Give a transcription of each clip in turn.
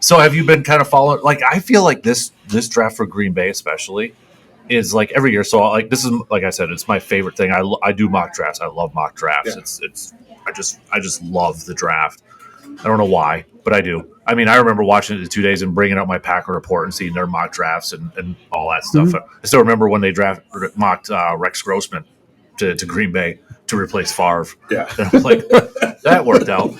So have you been kind of following? Like, I feel like this draft for Green Bay, especially, is like every year. So like this is like I said, it's my favorite thing. I do mock drafts. I love mock drafts. Yeah. It's I just love the draft. I don't know why, but I do. I mean, I remember watching it in 2 days and bringing up my Packer report and seeing their mock drafts and all that stuff. I still remember when they mocked Rex Grossman to Green Bay to replace Favre. Yeah. And I'm like, that worked out.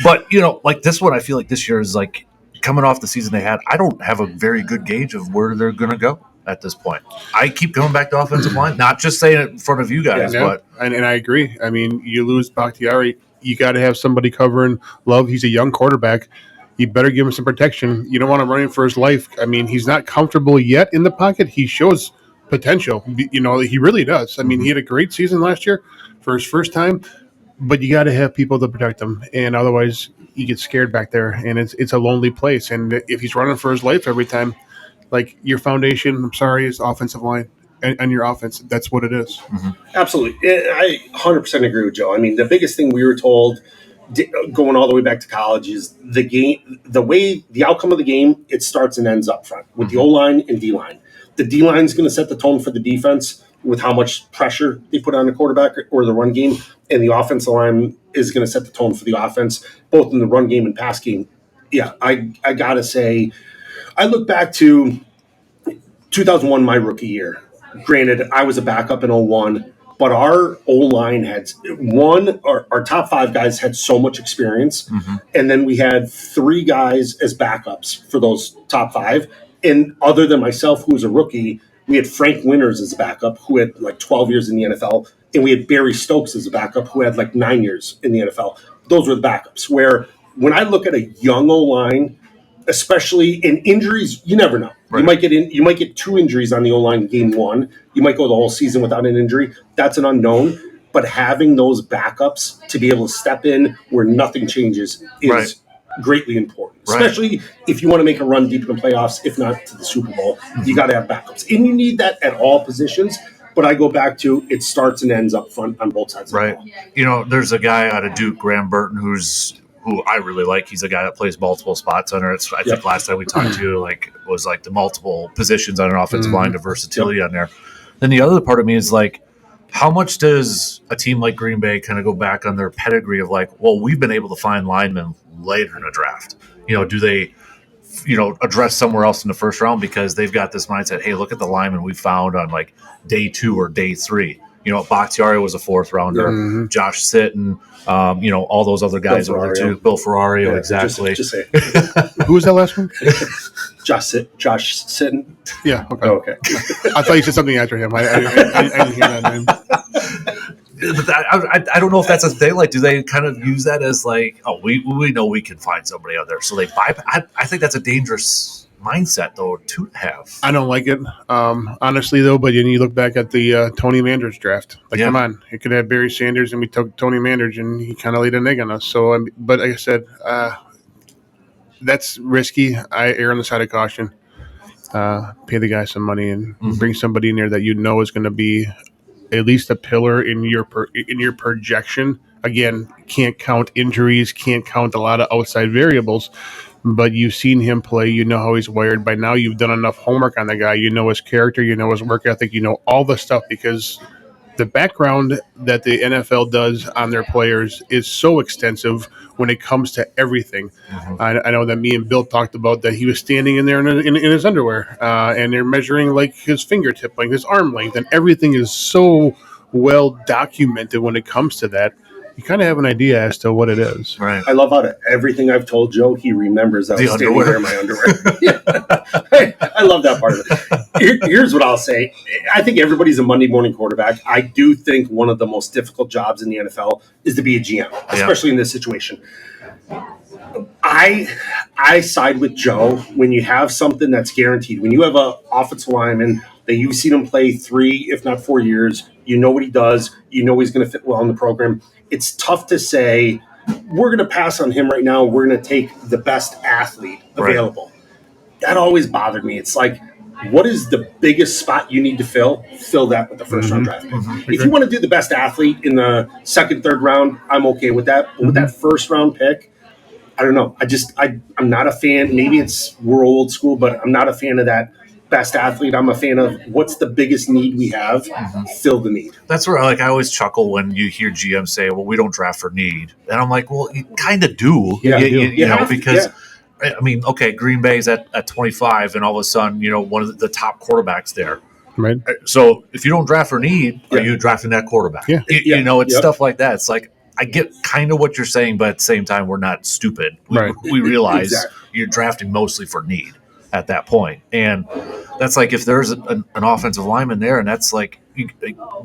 But, like this one, I feel like this year is like coming off the season they had. I don't have a very good gauge of where they're going to go at this point. I keep coming back to offensive line, not just saying it in front of you guys, but. And I agree. I mean, you lose Bakhtiari, you got to have somebody covering Love. He's a young quarterback. You better give him some protection. You don't want him running for his life. I mean, he's not comfortable yet in the pocket. He shows potential. He really does. I mean, he had a great season last year for his first time, but you got to have people to protect him, and otherwise you get scared back there, and it's a lonely place. And if he's running for his life every time, like your foundation, I'm sorry, is offensive line. And your offense, that's what it is. Mm-hmm. Absolutely. I 100% agree with Joe. I mean, the biggest thing we were told going all the way back to college is the game, the outcome of the game, it starts and ends up front with the O-line and D-line. The D-line is going to set the tone for the defense with how much pressure they put on the quarterback or the run game, and the offensive line is going to set the tone for the offense, both in the run game and pass game. Yeah, I got to say, I look back to 2001, my rookie year. Granted, I was a backup in 01, but our O-line had our top five guys had so much experience, and then we had three guys as backups for those top five. And other than myself, who was a rookie, we had Frank Winters as a backup, who had like 12 years in the NFL, and we had Barry Stokes as a backup, who had like 9 years in the NFL. Those were the backups. Where when I look at a young O-line, especially in injuries, you never know. Right. You might get 2 injuries on the O-line game 1. You might go the whole season without an injury. That's an unknown. But having those backups to be able to step in where nothing changes is greatly important. Right. Especially if you want to make a run deep in the playoffs, if not to the Super Bowl. You got to have backups. And you need that at all positions. But I go back to it starts and ends up front on both sides of the ball. There's a guy out of Duke, Graham Burton, who I really like. He's a guy that plays multiple spots on it. I think last time we talked to you, was the multiple positions on an offensive line, the versatility on there. Then the other part of me is how much does a team like Green Bay kind of go back on their pedigree of we've been able to find linemen later in a draft? Do they, address somewhere else in the first round because they've got this mindset, hey, look at the linemen we found on day 2 or day 3. Bakhtiari was a 4th rounder, Josh Sitton, all those other guys over there too. Bill Ferrario, exactly. Just say Who was that last one? Josh Sitton. Yeah. Okay. Oh, okay. I thought you said something after him. I didn't hear that name. But I don't know if that's a thing. Do they kind of use that as we know we can find somebody out there, so they buy? I think that's a dangerous mindset though to have. I don't like it, honestly though. But you look back at the Tony Manders draft. Come on, you could have Barry Sanders, and we took Tony Manders, and he kind of laid an egg on us. So, but like I said, that's risky. I err on the side of caution. Pay the guy some money and bring somebody in there that is going to be at least a pillar in your projection. Again, can't count injuries, can't count a lot of outside variables. But you've seen him play. You know how he's wired. By now, you've done enough homework on the guy. You know his character. You know his work ethic. You know all the stuff because the background that the NFL does on their players is so extensive when it comes to everything. I know that me and Bill talked about that he was standing in there in his underwear, and they're measuring his fingertip length, his arm length, and everything is so well documented when it comes to that. You kind of have an idea as to what it is. Right. I love how everything I've told Joe, he remembers that I was standing there in my underwear. I love that part of it. Here's what I'll say. I think everybody's a Monday morning quarterback. I do think one of the most difficult jobs in the NFL is to be a GM, especially in this situation. I side with Joe when you have something that's guaranteed. When you have an offensive lineman that you've seen him play 3, if not 4 years, you know what he does, you know he's going to fit well in the program. It's tough to say, we're going to pass on him right now. We're going to take the best athlete available. Right. That always bothered me. It's what is the biggest spot you need to fill? Fill that with the first-round draft pick. If you want to do the best athlete in the 2nd, 3rd round, I'm okay with that. But with that first-round pick, I don't know. I'm not a fan. Maybe we're old school, but I'm not a fan of that best athlete. I'm a fan of what's the biggest need we have, fill the need. That's where I always chuckle when you hear GM say, well, we don't draft for need. And I'm like, well, you kind of do. Yeah, you know, because I mean, okay, Green Bay's at 25 and all of a sudden, one of the top quarterbacks there. Right. So if you don't draft for need, are you drafting that quarterback? Yeah. It's stuff like that. It's like, I get kind of what you're saying, but at the same time, we're not stupid. We realize you're drafting mostly for need at that point. And that's like, if there's an offensive lineman there, and that's like, you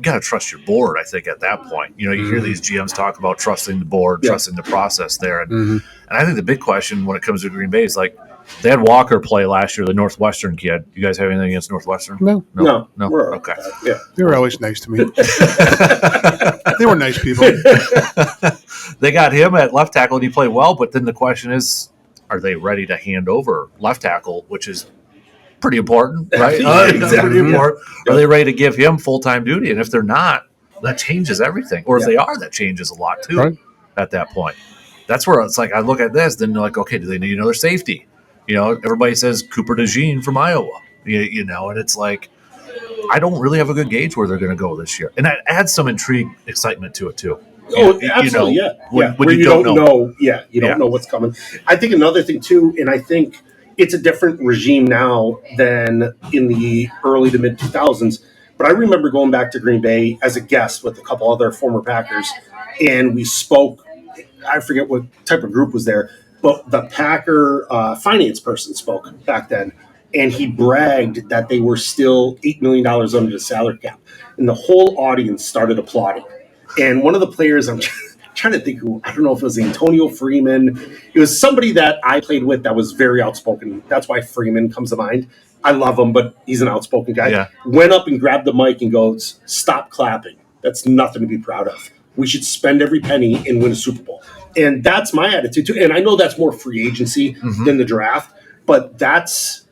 got to trust your board, I think, at that point. You hear these GMs talk about trusting the board, trusting the process there. And I think the big question when it comes to Green Bay is like, they had Walker play last year, the Northwestern kid. You guys have anything against Northwestern? No. Okay. They were always nice to me. They were nice people. They got him at left tackle, and he played well. But then the question is, are they ready to hand over left tackle, which is pretty important, right? Pretty important. Are they ready to give him full-time duty? And if they're not, that changes everything. Or if they are, that changes a lot too at that point. That's where it's like, I look at this, then they're like, okay, do they need another safety? Everybody says Cooper DeJean from Iowa, and it's like, I don't really have a good gauge where they're going to go this year. And that adds some intrigue, excitement to it too. Oh, absolutely, when you don't know. You don't know what's coming. I think another thing too, and I think it's a different regime now than in the early to mid 2000s. But I remember going back to Green Bay as a guest with a couple other former Packers, and we spoke. I forget what type of group was there, but the Packer finance person spoke back then, and he bragged that they were still $8 million under the salary cap, and the whole audience started applauding. And one of the players, I'm trying to think who, I don't know if it was Antonio Freeman. It was somebody that I played with that was very outspoken. That's why Freeman comes to mind. I love him, but he's an outspoken guy. Yeah. Went up and grabbed the mic and goes, "Stop clapping. That's nothing to be proud of. We should spend every penny and win a Super Bowl." And that's my attitude too. And I know that's more free agency than the draft, but that's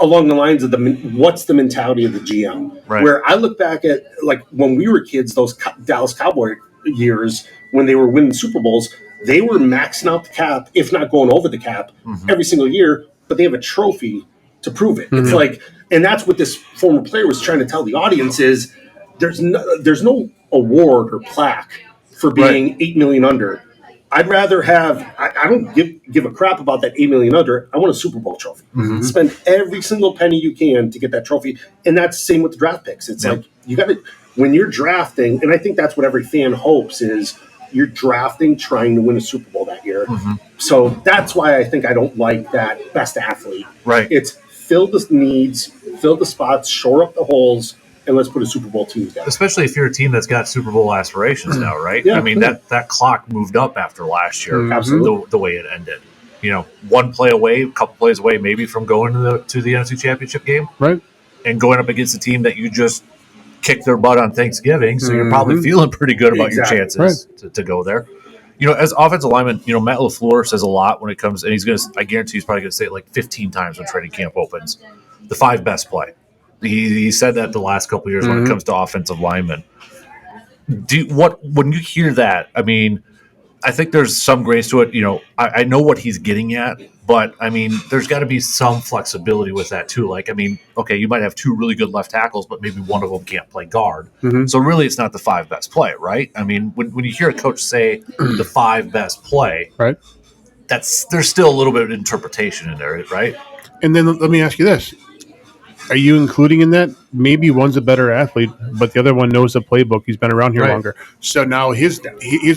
along the lines of what's the mentality of the GM. Right. Where I look back at, like, when we were kids, those Dallas Cowboy years when they were winning Super Bowls, they were maxing out the cap, if not going over the cap, every single year, but they have a trophy to prove it. It's like, and that's what this former player was trying to tell the audience is there's no award or plaque for being 8 million under. I'd rather have, I don't give a crap about that $8 million under. I want a Super Bowl trophy. Spend every single penny you can to get that trophy. And that's the same with the draft picks. It's like, you got to, when you're drafting, and I think that's what every fan hopes is, you're drafting trying to win a Super Bowl that year. So that's why I think I don't like that best athlete. Right. It's fill the needs, fill the spots, shore up the holes, and let's put a Super Bowl team together. Especially if you're a team that's got Super Bowl aspirations now, right? Yeah. I mean, that clock moved up after last year. Absolutely. The way it ended. One play away, a couple plays away maybe from going to the NFC Championship game. Right. And going up against a team that you just kicked their butt on Thanksgiving, so you're probably feeling pretty good about your chances to go there. As offensive lineman, Matt LaFleur says a lot when it comes, and I guarantee he's probably going to say it like 15 times when training camp opens. The 5 best play. He said that the last couple of years when it comes to offensive linemen. When you hear that, I mean, I think there's some grace to it. I know what he's getting at, but I mean, there's got to be some flexibility with that too. Like, I mean, okay, you might have 2 really good left tackles, but maybe one of them can't play guard. So really, it's not the 5 best play, right? I mean, when you hear a coach say the 5 best play, right? There's still a little bit of interpretation in there, right? And then let me ask you this. Are you including in that? Maybe one's a better athlete, but the other one knows the playbook. He's been around here longer. So now his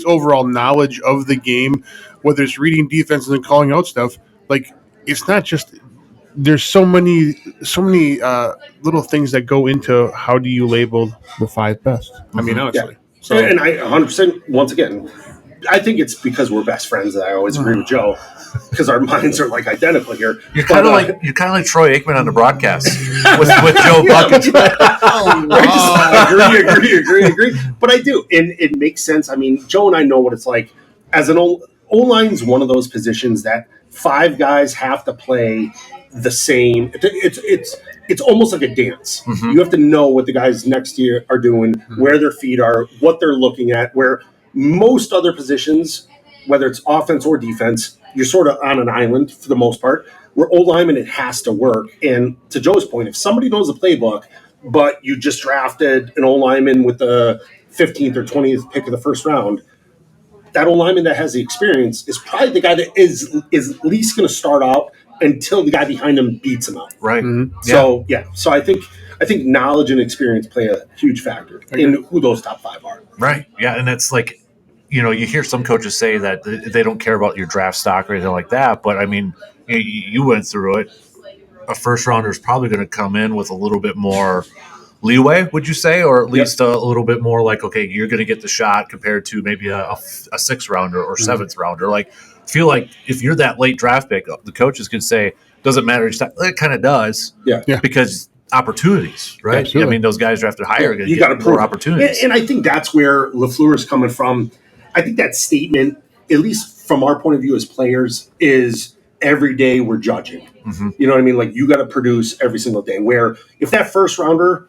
overall knowledge of the game, whether it's reading defenses and calling out stuff, like, it's not just – there's so many little things that go into how do you label the 5 best. I mean, honestly. Yeah. So, and I 100%, once again, I think it's because we're best friends that I always agree with Joe, because our minds are like identical here. You're kind of like Troy Aikman on the broadcast with Joe Bucket. Agree. But I do, and it makes sense. I mean, Joe and I know what it's like. As an O-line's one of those positions that 5 guys have to play the same. It's almost like a dance. You have to know what the guys next to you are doing, where their feet are, what they're looking at, where most other positions, whether it's offense or defense, you're sort of on an island for the most part. Where old lineman, it has to work. And to Joe's point, if somebody knows the playbook, but you just drafted an old lineman with the 15th or 20th pick of the first round, that old lineman that has the experience is probably the guy that is at least going to start out until the guy behind him beats him out. Right. So so I think knowledge and experience play a huge factor in who those top 5 are. Right. Yeah, and it's like, you hear some coaches say that they don't care about your draft stock or anything like that, but I mean, you went through it. A first rounder is probably going to come in with a little bit more leeway, would you say, or at least a little bit more like, okay, you're going to get the shot compared to maybe a 6th rounder or 7th rounder. Like, I feel like if you're that late draft pick, the coaches can say, doesn't matter. It kind of does. Yeah. Because opportunities, right? Absolutely. I mean, those guys drafted higher are going to You got to get more opportunities. And I think that's where LaFleur is coming from. I think that statement, at least from our point of view as players, is every day we're judging. You know what I mean? Like, you got to produce every single day. Where if that first rounder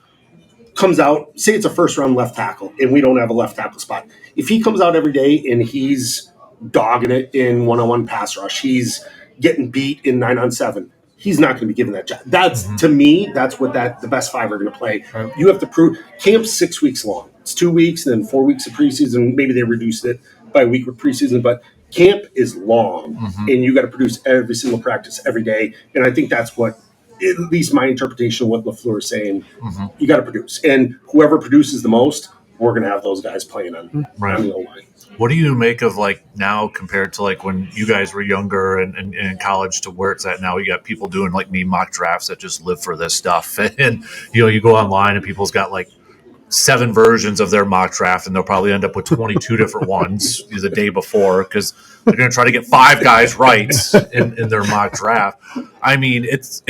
comes out, say it's a first round left tackle, and we don't have a left tackle spot. If he comes out every day and he's dogging it in 1-on-1 pass rush, he's getting beat in 9-on-7, he's not going to be given that job. That's to me, that's what the best 5 are going to play. Right. You have to prove. Camp's 6 weeks long. It's 2 weeks, and then 4 weeks of preseason. Maybe they reduced it by a week with preseason, but camp is long, and you got to produce every single practice every day. And I think that's what, at least my interpretation of what LaFleur is saying, you got to produce. And whoever produces the most, we're going to have those guys playing on the O-line. What do you make of like now compared to like when you guys were younger and in college to where it's at now? You got people doing like me mock drafts that just live for this stuff. And, you go online and people's got like 7 versions of their mock draft, and they'll probably end up with 22 different ones the day before because they're going to try to get 5 guys right in their mock draft. I mean, it's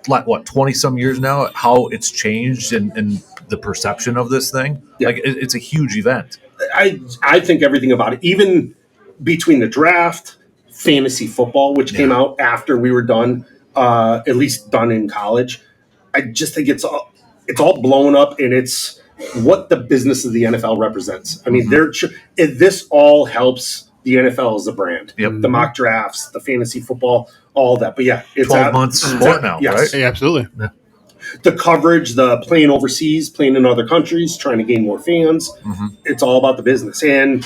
like, what, 20-some years now, how it's changed in the perception of this thing? Yeah. Like, it's a huge event. I think everything about it, even between the draft, fantasy football, which came out after we were done, at least done in college, I just think it's all blown up, and it's what the business of the NFL represents. I mean, this all helps the NFL as a brand. Yep. The mock drafts, the fantasy football, all of that. But yeah, it's 12 months sport now, yes. right? Yeah, absolutely. Yeah. The coverage, the playing overseas, playing in other countries, trying to gain more fans. It's all about the business. And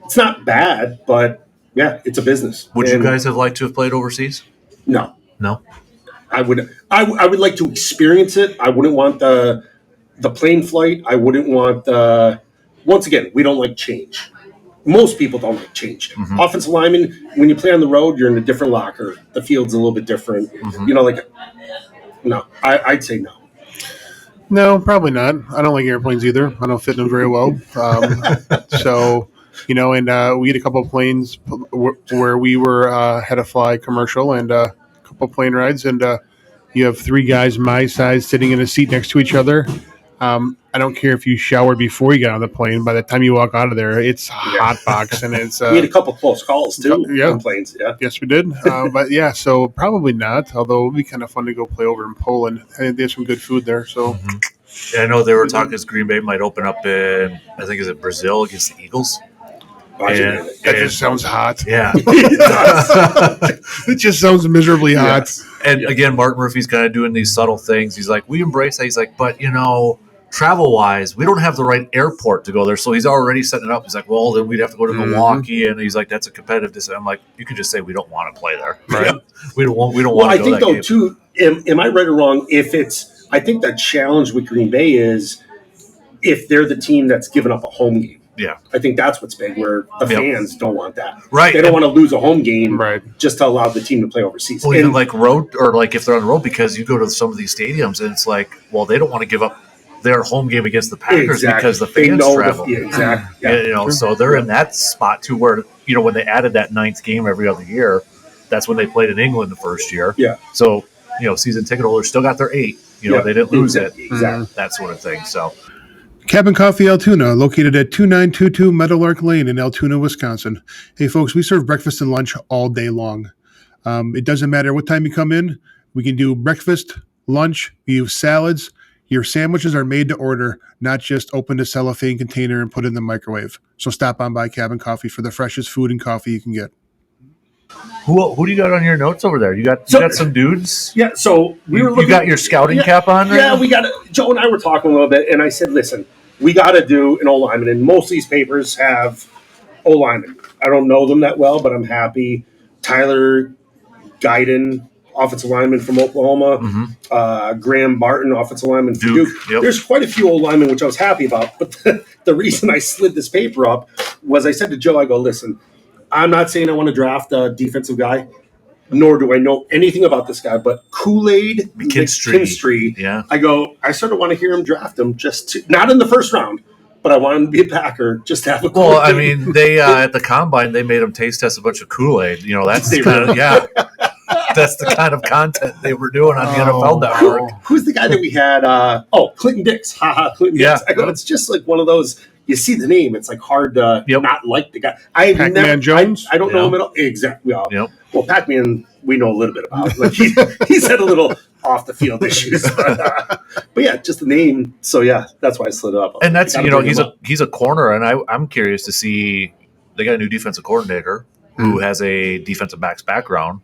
it's not bad, but yeah, it's a business. Would you guys have liked to have played overseas? No. No? I would like to experience it. I wouldn't want the plane flight. I wouldn't want once again, we don't like change. Most people don't like change. Offensive lineman, when you play on the road, you're in a different locker. The field's a little bit different. No, I'd say no. No, probably not. I don't like airplanes either. I don't fit in them very well. So, and we had a couple of planes where we were had to fly commercial and a couple of plane rides, and you have 3 guys my size sitting in a seat next to each other. I don't care if you showered before you got on the plane. By the time you walk out of there, it's hot box, and it's. We had a couple close calls too. On planes. Yeah. Yes, we did. But yeah, so probably not. Although it would be kind of fun to go play over in Poland. And there's some good food there. So. Yeah, I know they were talking Green Bay might open up in, I think, is it Brazil against the Eagles? That just sounds hot. Yeah. It just sounds miserably hot. Yes. And again, Mark Murphy's kind of doing these subtle things. He's like, we embrace that. He's like, but, travel-wise, we don't have the right airport to go there. So he's already setting it up. He's like, well, then we'd have to go to Milwaukee. And he's like, that's a competitive distance. I'm like, you could just say we don't want to play there. Right. We don't want to Well, go I think, that though, game. too, am I right or wrong, I think the challenge with Green Bay is if they're the team that's given up a home game. Yeah. I think that's what's big, where the fans don't want that. Right. They don't want to lose a home game Right. just to allow the team to play overseas. Well, even like road, or like if they're on the road, because you go to some of these stadiums and it's like, well, they don't want to give up their home game against the Packers because the fans travel. Exactly. Yeah. So they're in that spot too, where when they added that 9th game every other year, that's when they played in England the first year. Yeah. So season ticket holders still got their 8. They didn't lose it. Exactly. That sort of thing. So. Cabin Coffee Altoona, located at 2922 Meadowlark Lane in Altoona, Wisconsin. Hey, folks, we serve breakfast and lunch all day long. It doesn't matter what time you come in. We can do breakfast, lunch, we use salads. Your sandwiches are made to order, not just open a cellophane container and put in the microwave. So stop on by Cabin Coffee for the freshest food and coffee you can get. Who do you got on your notes over there? You got some dudes. Yeah, so we were looking. You got your scouting cap on there? Yeah, we got it. Joe and I were talking a little bit, and I said, listen, we got to do an O-lineman, and most of these papers have O-lineman. I don't know them that well, but I'm happy. Tyler Guyton, offensive lineman from Oklahoma. Graham Barton, offensive lineman from Duke. Yep. There's quite a few O-linemen, which I was happy about. But the reason I slid this paper up was I said to Joe, I go, listen, I'm not saying I want to draft a defensive guy, nor do I know anything about this guy, but Kool-Aid McKinstry. Yeah. I sort of want to hear him draft him not in the first round, but I want him to be a Packer, just to have a Well, I mean, they at the combine, they made him taste test a bunch of Kool-Aid. That's that's the kind of content they were doing on the NFL Network. Who's the guy that we had? Clinton Dix. Clinton Dix. I go, it's just like one of those. You see the name, it's like hard to not like the guy. Pac-Man Jones? I don't know him at all. Exactly. Well, Pac-Man, we know a little bit about. Like he's had a little off the field issues, but yeah, just the name. So yeah, that's why I slid it up. And that's he's a corner, and I'm curious to see. They got a new defensive coordinator who has a defensive backs background.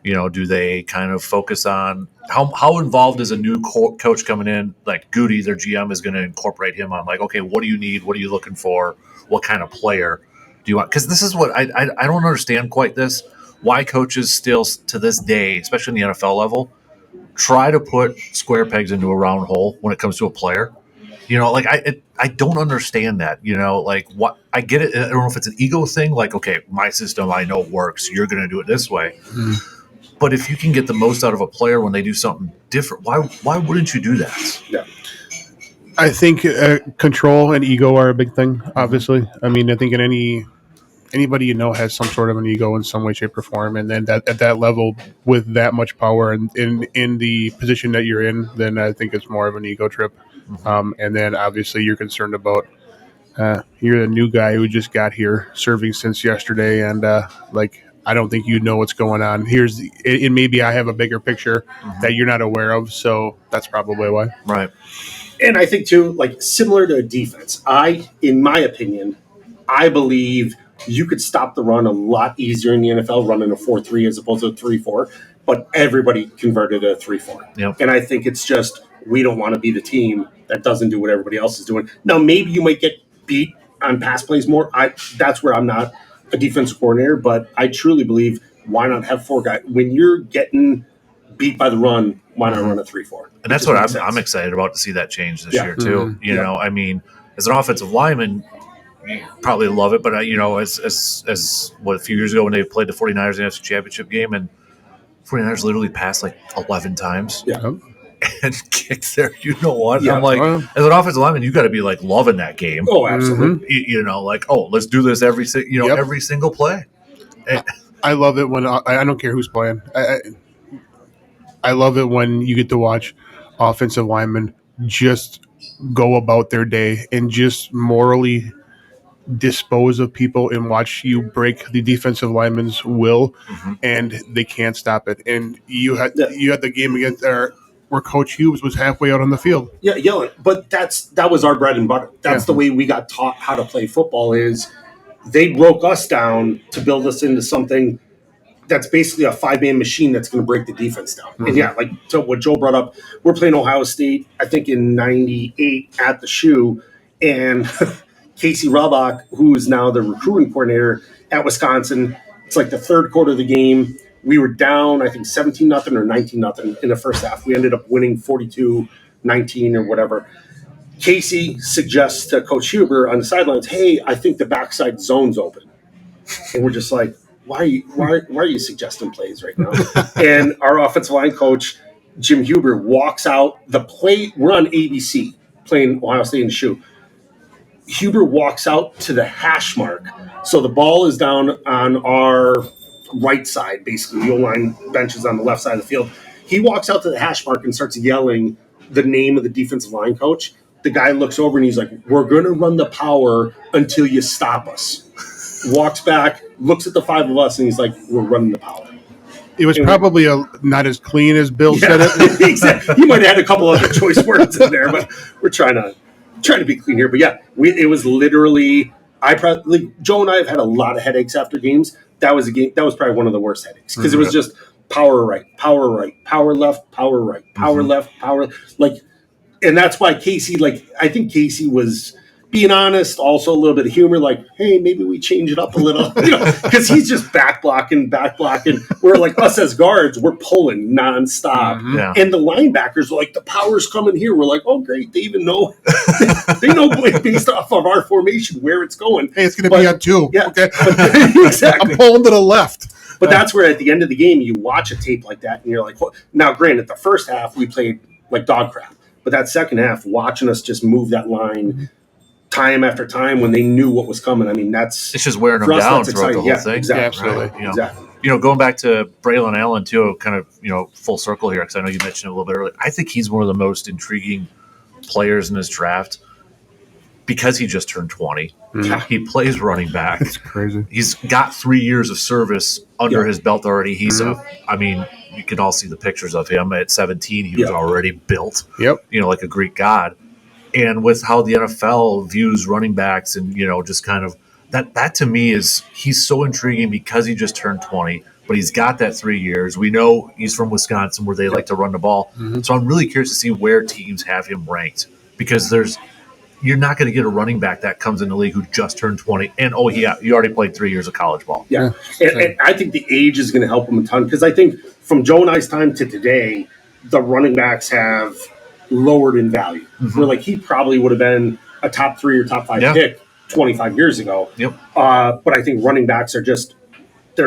Do they kind of focus on how involved is a new coach coming in? Like Goody, their GM, is going to incorporate him on, like, okay, what do you need? What are you looking for? What kind of player do you want? Because this is what I don't understand quite this. Why coaches still to this day, especially in the NFL level, try to put square pegs into a round hole when it comes to a player. I don't understand that. Like what I get it. I don't know if it's an ego thing. Like, okay, my system I know works. You're going to do it this way. But if you can get the most out of a player when they do something different, why wouldn't you do that? Yeah. I think control and ego are a big thing, obviously. I mean, I think anybody has some sort of an ego in some way, shape, or form. And then at that level, with that much power and in the position that you're in, then I think it's more of an ego trip. And then obviously you're concerned about you're the new guy who just got here serving since yesterday. And I don't think you know what's going on. And maybe I have a bigger picture that you're not aware of. So that's probably why. Right. And I think too, like similar to a defense, in my opinion, I believe you could stop the run a lot easier in the NFL running a 4-3 as opposed to a 3-4, but everybody converted a 3-4. Yep. And I think it's just, we don't want to be the team that doesn't do what everybody else is doing. Now, maybe you might get beat on pass plays more. That's where I'm not a defensive coordinator, but I truly believe, why not have four guys? When you're getting beat by the run, why not run a 3-4? And that's what I'm excited about to see that change this year too. I mean, as an offensive lineman, you probably love it, but as a few years ago when they played the 49ers in the NFC Championship game, and 49ers literally passed like 11 times. Yeah. And kicked there. What? Yeah. I'm like, as an offensive lineman, you got to be like loving that game. Oh, absolutely. Let's do this every single play. I love it when I don't care who's playing. I love it when you get to watch offensive linemen just go about their day and just morally dispose of people and watch you break the defensive lineman's will, and they can't stop it. And you had the game against where Coach Hughes was halfway out on the field. Yeah, yelling. But that was our bread and butter. That's the way we got taught how to play football. Is they broke us down to build us into something that's basically a 5-man machine that's going to break the defense down. And so what Joe brought up, we're playing Ohio State, I think in '98 at the Shoe, and Casey Rubach, who is now the recruiting coordinator at Wisconsin, it's like the third quarter of the game. We were down, I think, 17-0 or 19-0 in the first half. We ended up winning 42-19 or whatever. Casey suggests to Coach Huber on the sidelines, hey, I think the backside zone's open. And we're just like, why are you suggesting plays right now? And our offensive line coach, Jim Huber, walks out. The play, we're on ABC playing Ohio State in the Shoe. Huber walks out to the hash mark. So the ball is down on our right side, basically. The O-line bench is on the left side of the field. He walks out to the hash mark and starts yelling the name of the defensive line coach. The guy looks over and he's like, we're going to run the power until you stop us. Walks back, looks at the five of us, and he's like, we're running the power. It was probably not as clean as Bill said it. Exactly. He might have had a couple other choice words in there, but we're trying to be clean here. But yeah, it was literally Joe and I have had a lot of headaches after games. That was a game. That was probably one of the worst headaches because it was just power right, power left, power right, power left, power and that's why Casey. I think Casey was being honest, also a little bit of humor. Hey, maybe we change it up a little, because he's just back blocking. We're us as guards, we're pulling nonstop, and the linebackers are the power's coming here. We're oh great, they even know they know based off of our formation where it's going. Hey, it's going to be on 2. Yeah, okay, exactly. I'm pulling to the left. But that's where at the end of the game you watch a tape like that and you're now granted the first half we played like dog crap, but that second half watching us just move that line time after time when they knew what was coming. I mean, it's just wearing them down throughout the whole thing. Exactly. Yeah, absolutely. Right? Exactly. Going back to Braelon Allen too, kind of full circle here because I know you mentioned it a little bit earlier. I think he's one of the most intriguing players in this draft because he just turned 20. He plays running back. It's crazy. He's got 3 years of service under his belt already. He's you can all see the pictures of him at 17. He was already built. Yep. Like a Greek god. And with how the NFL views running backs and, just kind of that to me he's so intriguing because he just turned 20, but he's got that 3 years. We know he's from Wisconsin where they like to run the ball. So I'm really curious to see where teams have him ranked because you're not going to get a running back that comes in the league who just turned 20 and, you already played 3 years of college ball. Yeah. And I think the age is going to help him a ton because I think from Joe and I's time to today, the running backs have lowered in value. Where he probably would have been a top 3 or top 5 pick 25 years ago. Yep. But I think running backs they're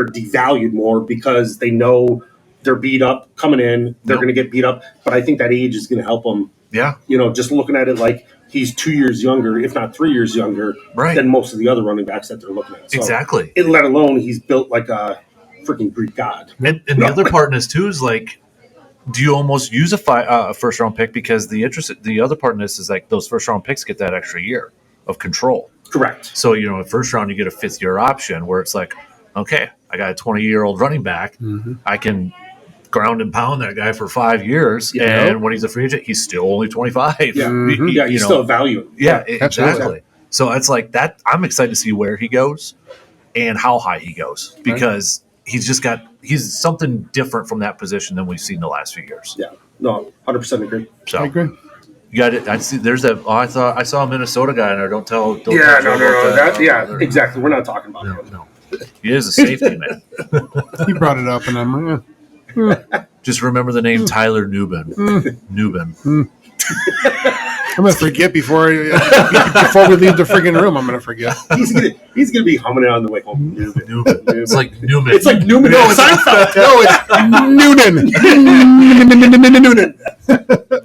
devalued more because they know they're beat up coming in. They're going to get beat up. But I think that age is going to help them. Yeah. Just looking at it he's 2 years younger, if not 3 years younger than most of the other running backs that they're looking at. So, exactly. Let alone he's built like a freaking Greek god. And the other part in this too is do you almost use a first round pick because the other part in this is those first round picks get that extra year of control. Correct. So in first round you get a 5th year option where it's okay, I got a 20-year-old running back. I can ground and pound that guy for 5 years, and when he's a free agent, he's still only 25. Yeah, you still value him. Yeah, exactly. So it's that. I'm excited to see where he goes and how high he goes because he's something different from that position than we've seen the last few years. Yeah, no, 100% agree. So I agree. You got it. I see. There's that. I saw a Minnesota guy in there. Don't tell. No. Exactly. We're not talking about him. No. He is a safety man. He brought it up, and I'm Just remember the name Tyler Nubin. Nubin. I'm gonna forget before we leave the freaking room. I'm gonna forget. He's gonna be humming it on the way home. Nubin. It's like Newman. It's like Newman. No, it's Noonan.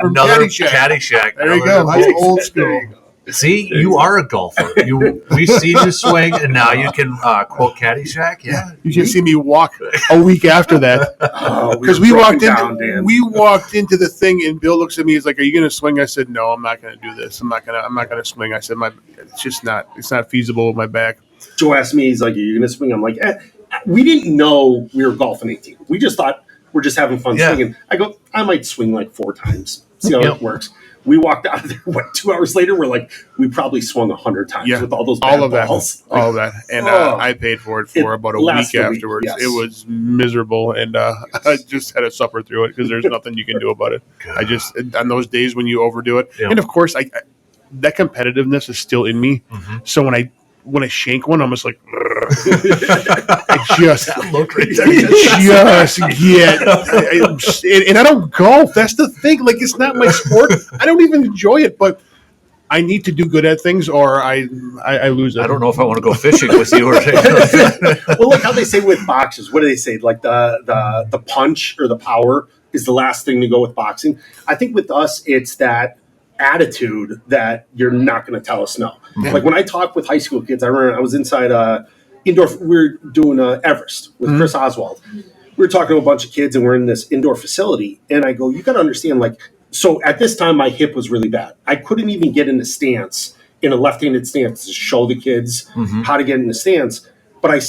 Another Caddyshack. There you go. That's old school. See, you are a golfer. We've seen you swing, and now you can quote Caddyshack. Yeah, you should see me walk a week after that because we walked into the thing, and Bill looks at me. He's like, "Are you going to swing?" I said, "No, I'm not going to do this. I'm not going to swing." I said, "It's not feasible with my back." Joe asked me, he's like, "Are you going to swing?" I'm like, "We didn't know we were golfing 18. We just thought we're just having fun swinging." I go, "I might swing 4 times, see how it works." We walked out of there. 2 hours later, we're we probably swung 100 times with all those bad balls. All of that, and I paid for it for about a week afterwards. Yes. It was miserable, and I just had to suffer through it because there's nothing you can do about it. God. I just on those days when you overdo it, and of course, that competitiveness is still in me. Mm-hmm. So when I shank one, I'm just like, I just get, and I don't golf. That's the thing. It's not my sport. I don't even enjoy it, but I need to do good at things, or I lose it. I don't know if I want to go fishing with you. Well, look how they say with boxers. What do they say? The punch or the power is the last thing to go with boxing. I think with us, it's that attitude that you're not going to tell us no. Yeah. When I talk with high school kids, I remember I was inside indoor. We were doing Everest with Chris Oswald. We were talking to a bunch of kids, and we're in this indoor facility. And I go, you got to understand, so at this time, my hip was really bad. I couldn't even get in a stance, in a left-handed stance, to show the kids how to get in the stance. But I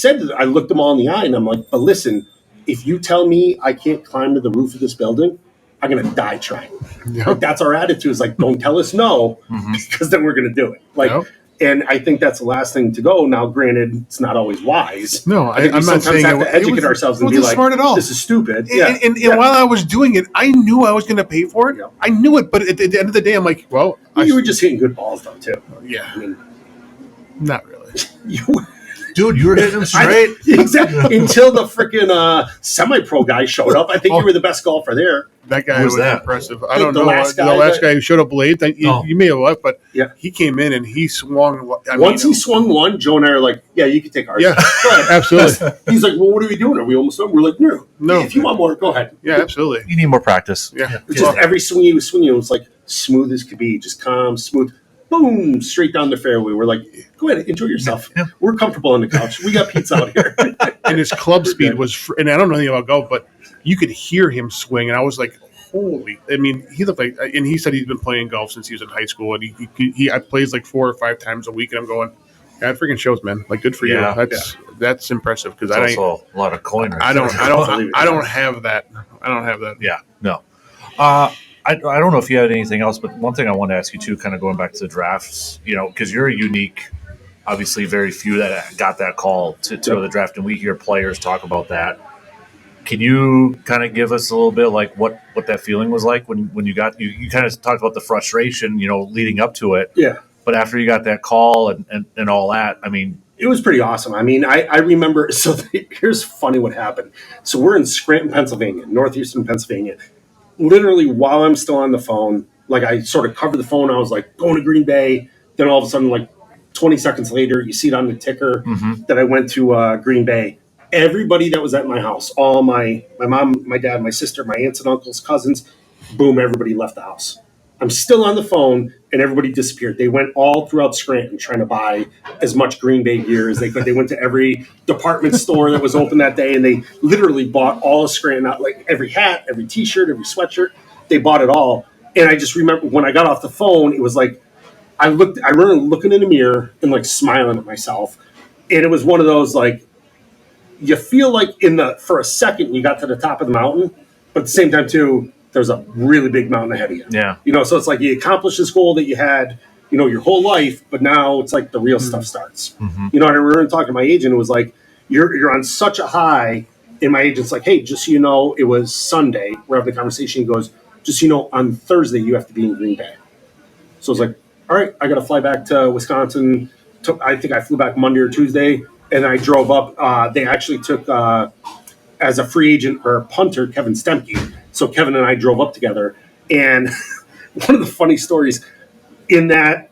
looked them all in the eye, and I'm like, but listen, if you tell me I can't climb to the roof of this building, I'm going to die trying. Yep. That's our attitude. Is don't tell us no, because then we're going to do it. And I think that's the last thing to go. Now, granted, it's not always wise. No, I think we I'm not sometimes saying have to educate ourselves and be like, smart at all. this is stupid. And while I was doing it, I knew I was going to pay for it. Yeah. I knew it, but at the end of the day, I'm like, well, you were just hitting good balls, though, too. Yeah. I mean, not really. Dude, you were hitting them straight. Exactly. Until the freaking semi-pro guy showed up. I think you were the best golfer there. That guy was impressive. I don't The know. last The guy last guy who showed up late, you may have left, but he came in and he swung. Once he swung one, Joe and I are like, yeah, you can take ours. Yeah, absolutely. He's like, well, what are we doing? Are we almost done? We're like, no. If you want more, go ahead. Yeah, absolutely. You need more practice. Yeah. Just every swing he was swinging, it was like smooth as could be. Just calm, smooth. Boom, straight down the fairway. We're like, go ahead, enjoy yourself. Yeah. We're comfortable on the couch. We got pizza out here. And his club speed was, and I don't know anything about golf, but you could hear him swing. And I was like, holy. I mean, he looked like, and he said he's been playing golf since he was in high school. And he plays like 4 or 5 times a week. And I'm going, that freaking shows, man. Like, good for you. That's impressive because I also a lot of coin. I don't have that. I don't have that. Yeah, no. I don't know if you had anything else, but one thing I want to ask you too, kind of going back to the drafts, because you're a unique, obviously very few that got that call to go to the draft, and we hear players talk about that. Can you kind of give us a little bit like what that feeling was like when you got you kind of talked about the frustration, leading up to it. Yeah. But after you got that call and all that, I mean, it was pretty awesome. I mean, I remember. So here's funny what happened. So we're in Scranton, Pennsylvania, northeastern Pennsylvania. Literally, while I'm still on the phone, like I sort of covered the phone. I was like going to Green Bay. Then all of a sudden, like 20 seconds later, you see it on the ticker that I went to Green Bay. Everybody that was at my house, all my mom, my dad, my sister, my aunts and uncles, cousins, boom, everybody left the house. I'm still on the phone, and everybody disappeared. They went all throughout Scranton trying to buy as much Green Bay gear as they could. They went to every department store that was open that day, and they literally bought all of Scranton, like every hat, every T-shirt, every sweatshirt. They bought it all. And I just remember when I got off the phone, it was like I remember looking in the mirror and like smiling at myself. And it was one of those like you feel like for a second you got to the top of the mountain, but at the same time too, there's a really big mountain ahead of you. Yeah. So it's like you accomplished this goal that you had, your whole life, but now it's like the real stuff starts. Mm-hmm. I remember talking to my agent, it was like, you're on such a high, and my agent's like, hey, just so you know, it was Sunday. We're having a conversation. He goes, just so you know, on Thursday, you have to be in Green Bay. So I was like, all right, I got to fly back to Wisconsin. I think I flew back Monday or Tuesday, and I drove up. They actually took, as a free agent or punter, Kevin Stemke. So Kevin and I drove up together, and one of the funny stories in that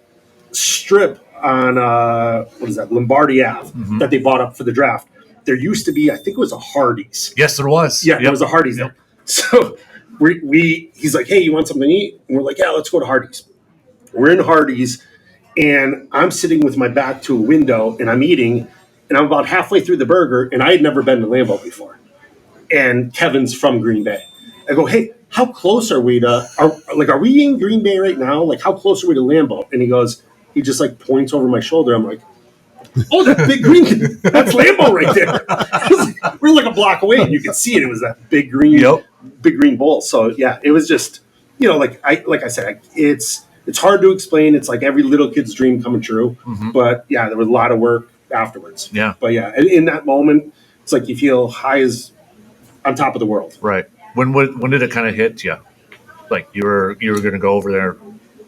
strip on Lombardi Ave that they bought up for the draft, there used to be, I think it was a Hardee's. Yes, there was. Yeah, there was a Hardee's there. So he's like, hey, you want something to eat? And we're like, yeah, let's go to Hardee's. We're in Hardee's, and I'm sitting with my back to a window, and I'm eating, and I'm about halfway through the burger, and I had never been to Lambeau before. And Kevin's from Green Bay. I go, hey, how close are we are we in Green Bay right now? Like, how close are we to Lambeau? And he just like points over my shoulder. I'm like, oh, that big green, that's Lambeau right there. We're like a block away, and you could see it. It was that big green bowl. So yeah, it was just, like I said, it's hard to explain. It's like every little kid's dream coming true. Mm-hmm. But yeah, there was a lot of work afterwards. Yeah. But yeah, in that moment, it's like you feel high as on top of the world. Right. When did it kind of hit you? Like you were going to go over there?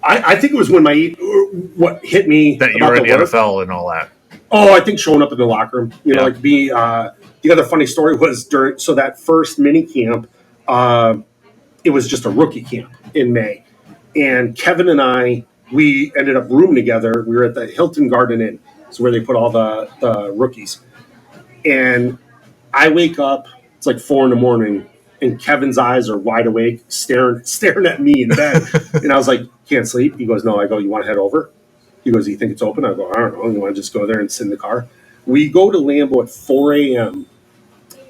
I think it was when what hit me that you were in the NFL and all that. Oh, I think showing up in the locker room. The other funny story was that first mini camp. It was just a rookie camp in May, and Kevin and I we ended up rooming together. We were at the Hilton Garden Inn, so where they put all the rookies. And I wake up. It's like 4 a.m. And Kevin's eyes are wide awake, staring at me in bed. And I was like, can't sleep? He goes, no. I go, you want to head over? He goes, you think it's open? I go, I don't know. You want to just go there and sit in the car? We go to Lambeau at 4 a.m.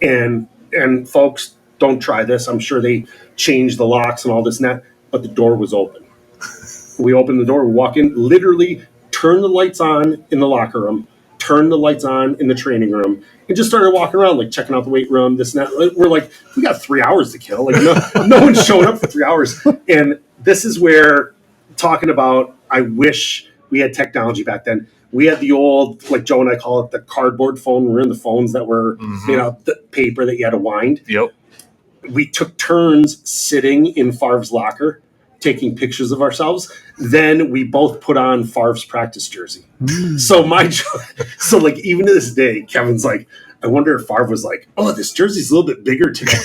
And folks, don't try this. I'm sure they changed the locks and all this and that. But the door was open. We open the door. We walk in, literally turn the lights on in the locker room, turn the lights on in the training room, and just started walking around, like checking out the weight room, this and that. We're like, we got 3 hours to kill. Like no one's showing up for 3 hours. And this is where talking about, I wish We had technology back then. We had the old, like Joe and I call it, the cardboard phone. We're in the phones that were made out of the paper that you had to wind. Yep. We took turns sitting in Favre's locker, taking pictures of ourselves. Then we both put on Favre's practice jersey. So like even to this day, Kevin's like, I wonder if Favre was like, oh, this jersey's a little bit bigger today.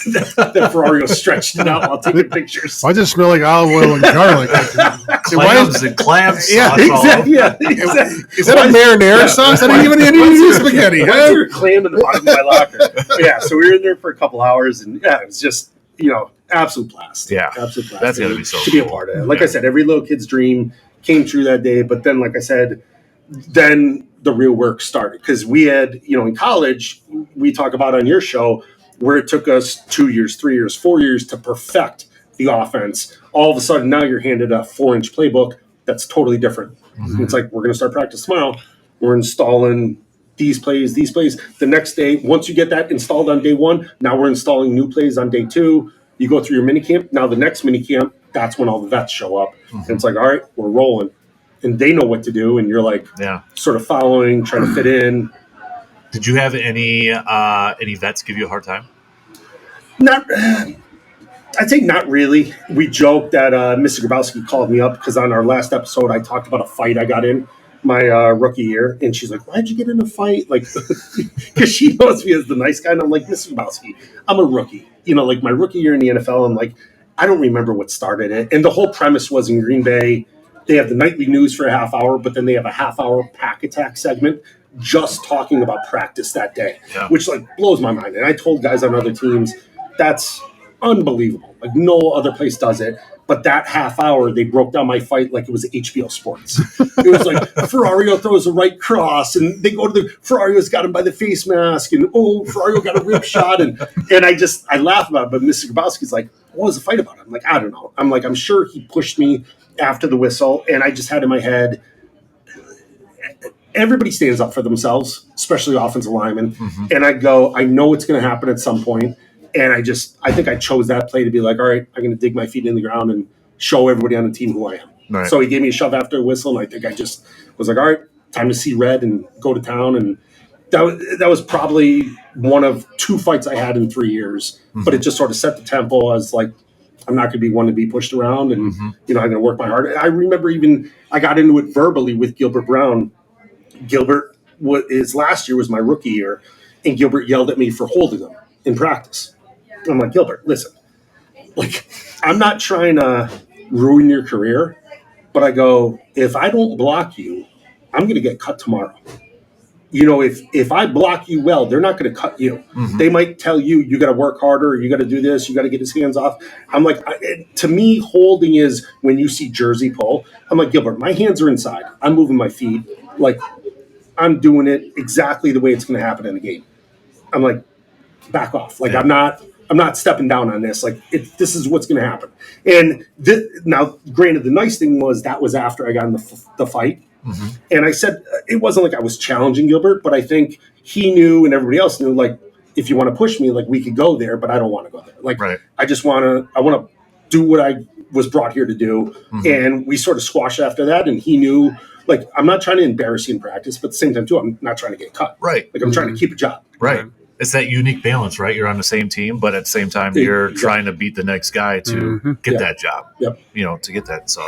that Ferrario stretched it out while taking pictures. Why does it smell like olive oil and garlic? Clams and clam Yeah, sauce. Exactly. Yeah, exactly. Is that a marinara sauce? I didn't even use spaghetti. Why is there a clam in the bottom of my locker? But yeah, so we were in there for a couple hours, and yeah, it was just, absolute blast. Yeah, absolute blast. that's gotta be so to be a cool. part of it. Like I said, every little kid's dream came true that day. But then, like I said, then the real work started because we had, in college, we talk about on your show where it took us 2 years, 3 years, 4 years to perfect the offense. All of a sudden, now you're handed a 4-inch playbook that's totally different. It's like, we're going to start practice tomorrow. We're installing these plays. The next day, once you get that installed on day one, now we're installing new plays on day 2. You go through your mini camp. Now the next mini camp, that's when all the vets show up. And it's like, all right, we're rolling. And they know what to do. And you're like sort of following, trying to fit in. Did you have any vets give you a hard time? I'd say not really. We joked that Mr. Grabowski called me up because on our last episode, I talked about a fight I got in my rookie year. And she's like, why'd you get in a fight? Like, because she knows me as the nice guy. And I'm like, Mr. Grabowski, I'm a rookie. Like my rookie year in the NFL, I'm like, I don't remember what started it. And the whole premise was in Green Bay, they have the nightly news for a half hour, but then they have a half-hour pack attack segment just talking about practice that day, which like blows my mind. And I told guys on other teams, that's unbelievable. Like no other place does it. But that half hour, they broke down my fight like it was HBO Sports. It was like Ferrario throws a right cross, and they go to the Ferrario's got him by the face mask, and Ferrario got a rib shot, and I laugh about it. But Mr. Grabowski's like, what was the fight about? I'm like, I don't know. I'm like, I'm sure he pushed me after the whistle, and I just had in my head, everybody stands up for themselves, especially offensive linemen. And I go, I know it's going to happen at some point. And I think I chose that play to be like, all right, I'm going to dig my feet in the ground and show everybody on the team who I am. Right. So he gave me a shove after a whistle, and I think I just was like, all right, time to see red and go to town. And that was probably one of 2 fights I had in 3 years. But it just sort of set the tempo as like, I'm not going to be one to be pushed around, and I'm going to work my heart. I remember I got into it verbally with Gilbert Brown. Gilbert, his last year was my rookie year, and Gilbert yelled at me for holding him in practice. I'm like, Gilbert, listen, like, I'm not trying to ruin your career, but I go, if I don't block you, I'm going to get cut tomorrow. If I block you well, they're not going to cut you. They might tell you got to work harder, you got to do this, you got to get his hands off. I'm like, to me, holding is when you see jersey pull. I'm like, Gilbert, my hands are inside. I'm moving my feet. Like, I'm doing it exactly the way it's going to happen in the game. I'm like, back off. Like, I'm not stepping down on this. Like, this is what's going to happen. And now, granted, the nice thing was that was after I got in the fight. And I said, it wasn't like I was challenging Gilbert, but I think he knew and everybody else knew, like, if you want to push me, like, we could go there, but I don't want to go there. Like, I just want to do what I was brought here to do. And we sort of squashed after that. And he knew, like, I'm not trying to embarrass you in practice, but at the same time, too, I'm not trying to get cut. Right. Like, I'm trying to keep a job. Right. It's that unique balance, right? You're on the same team, but at the same time, you're trying to beat the next guy to get that job. Yep. To get that. So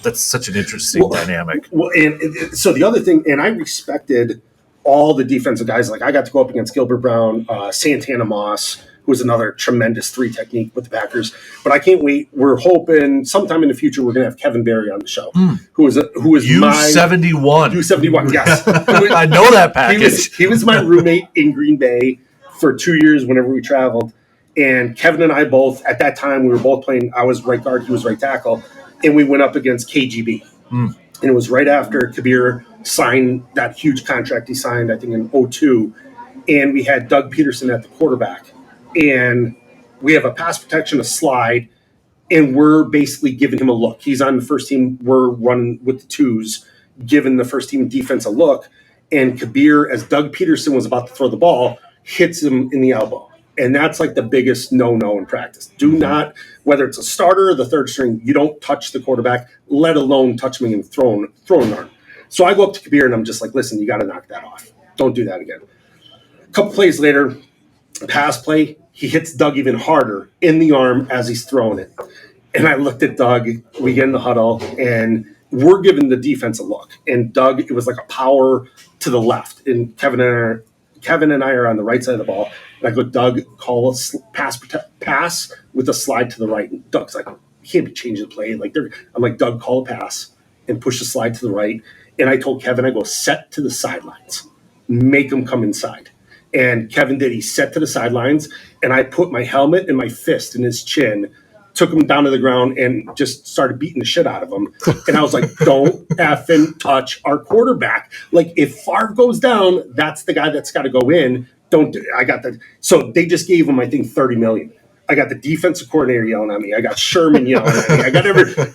that's such an interesting dynamic. Well, and so the other thing, and I respected all the defensive guys. Like, I got to go up against Gilbert Brown, Santana Moss, who was another tremendous 3 technique with the Packers. But I can't wait. We're hoping sometime in the future we're going to have Kevin Barry on the show, who is U71. U71, yes. I know that package. He was my roommate in Green Bay for 2 years whenever we traveled. And Kevin and I both, at that time, we were both playing. I was right guard, he was right tackle. And we went up against KGB. And it was right after Kabir signed that huge contract he signed, I think, in 2002. And we had Doug Peterson at the quarterback. And we have a pass protection, a slide, and we're basically giving him a look. He's on the first team. We're running with the 2s, giving the first team defense a look. And Kabir, as Doug Peterson was about to throw the ball, hits him in the elbow. And that's like the biggest no-no in practice. Do not, whether it's a starter or the third string, you don't touch the quarterback, let alone touch him and throw an arm. So I go up to Kabir and I'm just like, listen, you got to knock that off. Don't do that again. A couple plays later, pass play, he hits Doug even harder in the arm as he's throwing it. And I looked at Doug, we get in the huddle, and we're giving the defense a look. And Doug, it was like a power to the left. And Kevin and I are on the right side of the ball. And I go, Doug, call a pass with a slide to the right. And Doug's like, you can't be changing the play. I'm like, Doug, call a pass and push the slide to the right. And I told Kevin, I go, set to the sidelines. Make him come inside. And Kevin did. He set to the sidelines, and I put my helmet and my fist in his chin, took him down to the ground, and just started beating the shit out of him. And I was like, don't effing touch our quarterback. Like, if Favre goes down, that's the guy that's got to go in. So they just gave him, I think, $30 million. I got the defensive coordinator yelling at me. I got Sherman yelling at me. I got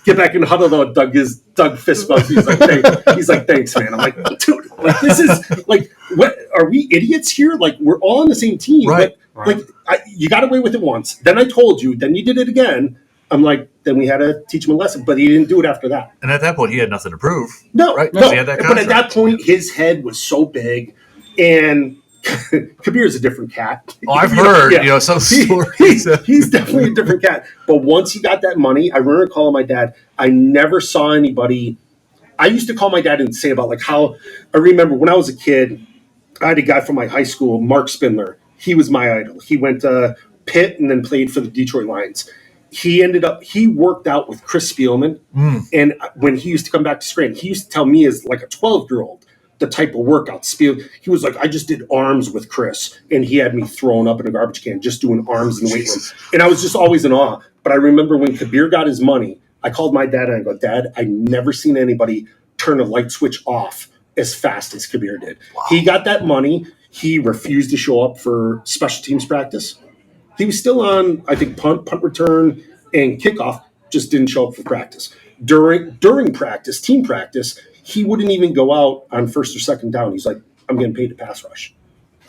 get back in the huddle though. Doug fist bumps. He's like, thanks, man. I'm like, dude, like this is like, what are we idiots here? Like we're all on the same team. Right. But like you got away with it once. Then I told you. Then you did it again. I'm like, then we had to teach him a lesson. But he didn't do it after that. And at that point, he had nothing to prove. No, right? No. He had that But at that point, his head was so big, and Kabir's a different cat. Oh, I've heard, some stories. He's definitely a different cat. But once he got that money, I remember calling my dad. I never saw anybody. I used to call my dad and say about like how I remember when I was a kid, I had a guy from my high school, Mark Spindler. He was my idol. He went to Pitt and then played for the Detroit Lions. He worked out with Chris Spielman. And when he used to come back to Scranton, he used to tell me as like a 12-year-old, the type of workouts. He was like, I just did arms with Chris, and he had me thrown up in a garbage can, just doing arms in the weight room. And I was just always in awe. But I remember when Kabir got his money, I called my dad and I go, Dad, I never seen anybody turn a light switch off as fast as Kabir did. Wow. He got that money. He refused to show up for special teams practice. He was still on, I think, punt return, and kickoff, just didn't show up for practice. During practice, team practice, he wouldn't even go out on first or second down. He's like, I'm getting paid to pass rush.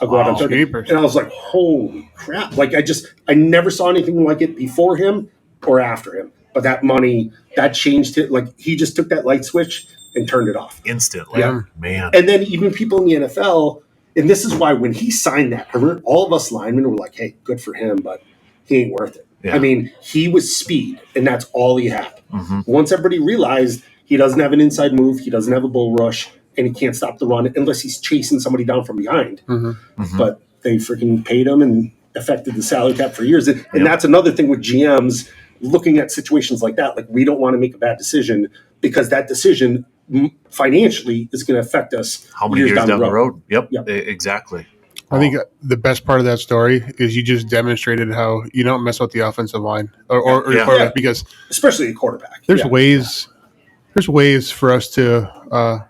I'll go out on third. And I was like, holy crap. Like, I never saw anything like it before him or after him. But that money, that changed it. Like, he just took that light switch and turned it off. Instantly. Yeah. Man. And then even people in the NFL, and this is why when he signed that, all of us linemen were like, hey, good for him, but he ain't worth it. Yeah. I mean, he was speed, and that's all he had. Mm-hmm. Once everybody realized he doesn't have an inside move, he doesn't have a bull rush, and he can't stop the run unless he's chasing somebody down from behind. Mm-hmm. Mm-hmm. But they freaking paid him and affected the salary cap for years. And that's another thing with GMs looking at situations like that. Like, we don't want to make a bad decision because that decision financially is going to affect us how many years down the road. Yep, exactly. I think the best part of that story is you just demonstrated how you don't mess with the offensive line or quarterback, because especially a quarterback. There's ways for us to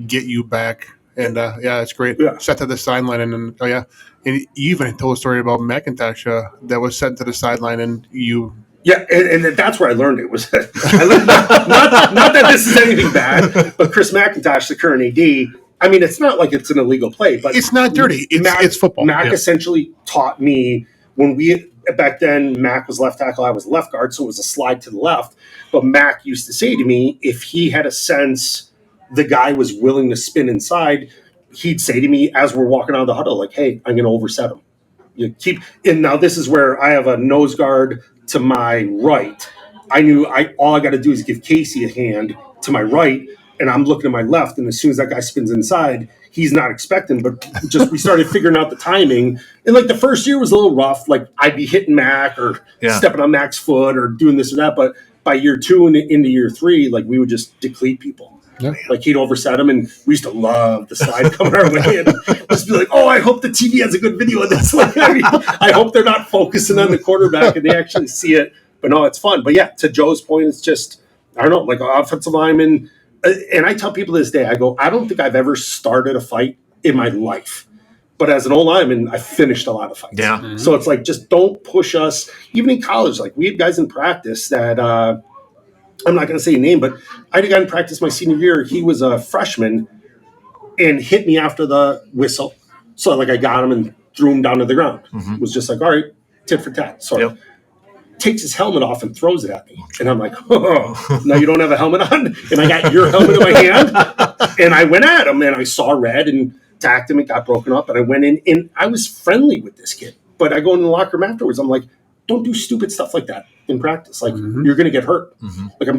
get you back, and it's great. Yeah. Set to the sideline, and and you even told a story about McIntosh that was sent to the sideline, and you. Yeah, and that's where I learned it. I learned not that this is anything bad, but Chris McIntosh, the current AD. I mean, it's not like it's an illegal play, but it's not dirty. It's football. Mac essentially taught me back then, Mac was left tackle, I was left guard, so it was a slide to the left. But Mac used to say to me, if he had a sense the guy was willing to spin inside, he'd say to me as we're walking out of the huddle, like, hey, I'm going to overset him. And now this is where I have a nose guard to my right. I knew all I got to do is give Casey a hand to my right, and I'm looking to my left, and as soon as that guy spins inside, he's not expecting, but just we started figuring out the timing. And like the first year was a little rough. Like I'd be hitting Mac or stepping on Mac's foot or doing this or that. But by year 2 and into year 3, like we would just deplete people. Yeah. Like he'd overset him, and we used to love the slide coming our way and just be like, oh, I hope the TV has a good video of this. Like, I hope they're not focusing on the quarterback and they actually see it. But no, it's fun. But yeah, to Joe's point, it's just, I don't know, like offensive lineman. And I tell people this day, I go, I don't think I've ever started a fight in my life. But as an old lineman, I finished a lot of fights. Yeah. Mm-hmm. So it's like, just don't push us. Even in college, like we had guys in practice that, I'm not going to say a name, but I had a guy in practice my senior year. He was a freshman and hit me after the whistle. So like I got him and threw him down to the ground. It was just like, all right, tit for tat. So takes his helmet off and throws it at me. And I'm like, oh, now you don't have a helmet on? And I got your helmet in my hand. And I went at him, and I saw red and attacked him. It got broken up. And I went in, and I was friendly with this kid. But I go in the locker room afterwards. I'm like, don't do stupid stuff like that in practice. Like, you're going to get hurt. Like, I'm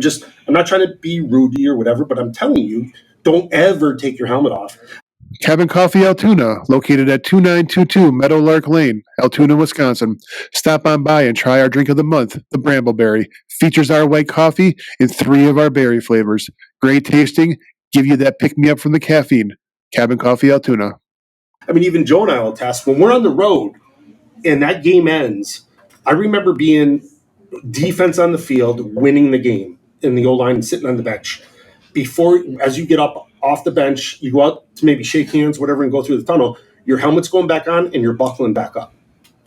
not trying to be rude to you or whatever, but I'm telling you, don't ever take your helmet off. Cabin Coffee Altoona, located at 2922 Meadowlark Lane, Altoona, Wisconsin. Stop on by and try our drink of the month, the Brambleberry. Features our white coffee in 3 of our berry flavors. Great tasting, give you that pick-me-up from the caffeine. Cabin Coffee Altoona. I mean, even Joe and I will test. When we're on the road and that game ends, I remember being defense on the field, winning the game in the O-line, sitting on the bench. Before, as you get up off the bench, you go out to maybe shake hands, whatever, and go through the tunnel, your helmet's going back on and you're buckling back up,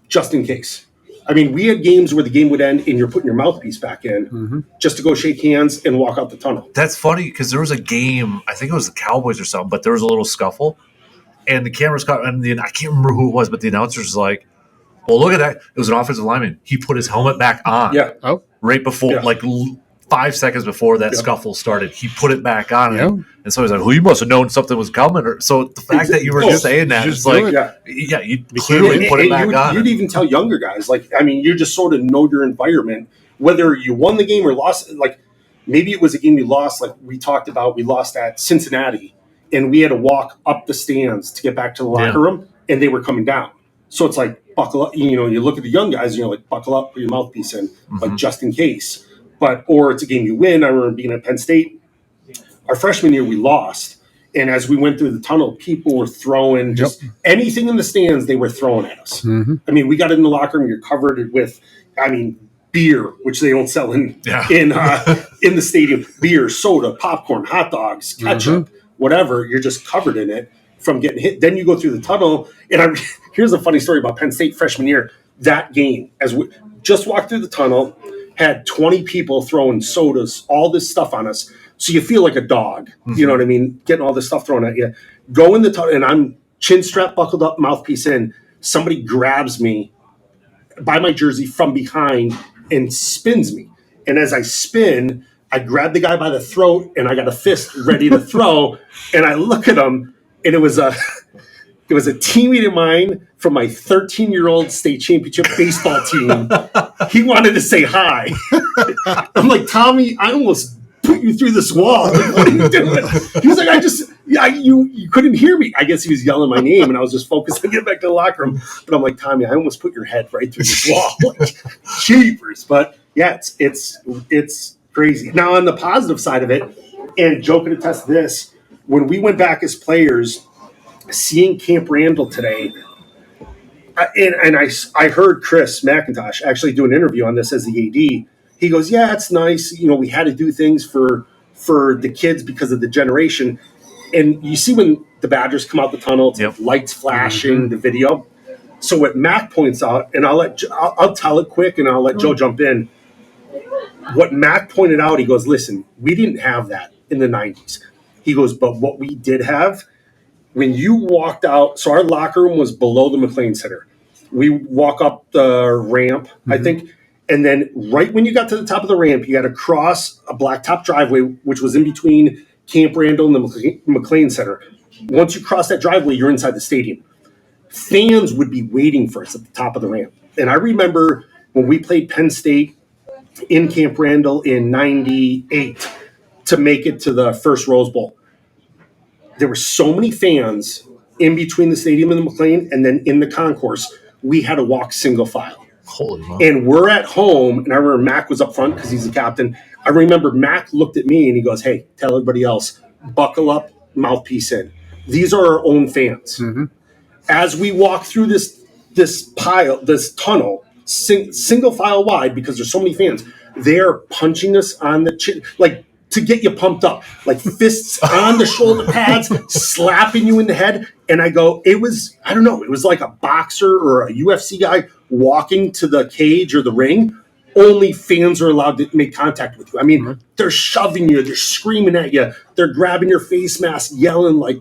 just in case. I mean, we had games where the game would end and you're putting your mouthpiece back in just to go shake hands and walk out the tunnel. That's funny because there was a game, I think it was the Cowboys or something, but there was a little scuffle, and the cameras caught, and I can't remember who it was, but the announcer was like, well, look at that. It was an offensive lineman. He put his helmet back on. Yeah. Right before, like 5 seconds before that scuffle started, he put it back on. And so he's like, well, you must have known something was coming. So the fact that you were just saying that, it's like, you clearly put it back on. You'd even tell younger guys, like, I mean, you just sort of know your environment, whether you won the game or lost. Like, maybe it was a game you lost, like we talked about, we lost at Cincinnati, and we had to walk up the stands to get back to the locker room, and they were coming down. So it's like, buckle up, you look at the young guys, and you're like, buckle up, put your mouthpiece in, like, just in case. Or it's a game you win. I remember being at Penn State. Our freshman year, we lost. And as we went through the tunnel, people were throwing just anything in the stands, they were throwing at us. I mean, we got in the locker room, you're covered with, beer, which they don't sell in the stadium. Beer, soda, popcorn, hot dogs, ketchup, whatever. You're just covered in it from getting hit. Then you go through the tunnel. And here's a funny story about Penn State freshman year. That game, as we just walked through the tunnel, had 20 people throwing sodas, all this stuff on us. So you feel like a dog, you know what I mean? Getting all this stuff thrown at you. Go in the tunnel, and I'm chin strap buckled up, mouthpiece in. Somebody grabs me by my jersey from behind and spins me. And as I spin, I grab the guy by the throat, and I got a fist ready to throw. And I look at him, and it was a teammate of mine from my 13-year-old state championship baseball team. He wanted to say hi. I'm like, Tommy, I almost put you through this wall. Like, what are you doing? He was like, you couldn't hear me. I guess he was yelling my name, and I was just focused on getting back to the locker room. But I'm like, Tommy, I almost put your head right through this wall. Like, jeepers. But yeah, it's crazy. Now, on the positive side of it, and Joe can attest to this, when we went back as players, seeing Camp Randall today, and I heard Chris McIntosh actually do an interview on this as the AD. He goes, yeah, it's nice. We had to do things for the kids because of the generation. And you see when the Badgers come out the tunnel, it's lights flashing, the video. So what Mac points out, and I'll tell it quick, and I'll let Joe jump in. What Mac pointed out, he goes, listen, we didn't have that in the 90s. He goes, but what we did have, when you walked out, so our locker room was below the McLean Center. We walk up the ramp, I think, and then right when you got to the top of the ramp, you had to cross a blacktop driveway, which was in between Camp Randall and the McLean Center. Once you cross that driveway, you're inside the stadium. Fans would be waiting for us at the top of the ramp. And I remember when we played Penn State in Camp Randall in 98 to make it to the first Rose Bowl. There were so many fans in between the stadium and the McLean, and then in the concourse, we had to walk single file. Holy moly. And we're at home, and I remember Mac was up front because he's the captain. I remember Mac looked at me, and he goes, hey, tell everybody else, buckle up, mouthpiece in. These are our own fans. As we walk through this tunnel, single file wide, because there's so many fans, they're punching us on the chin, like, to get you pumped up, like fists on the shoulder pads, slapping you in the head. And I go, it was like a boxer or a UFC guy walking to the cage or the ring. only fans are allowed to make contact with you. I mean, they're shoving you, they're screaming at you, they're grabbing your face mask, yelling like,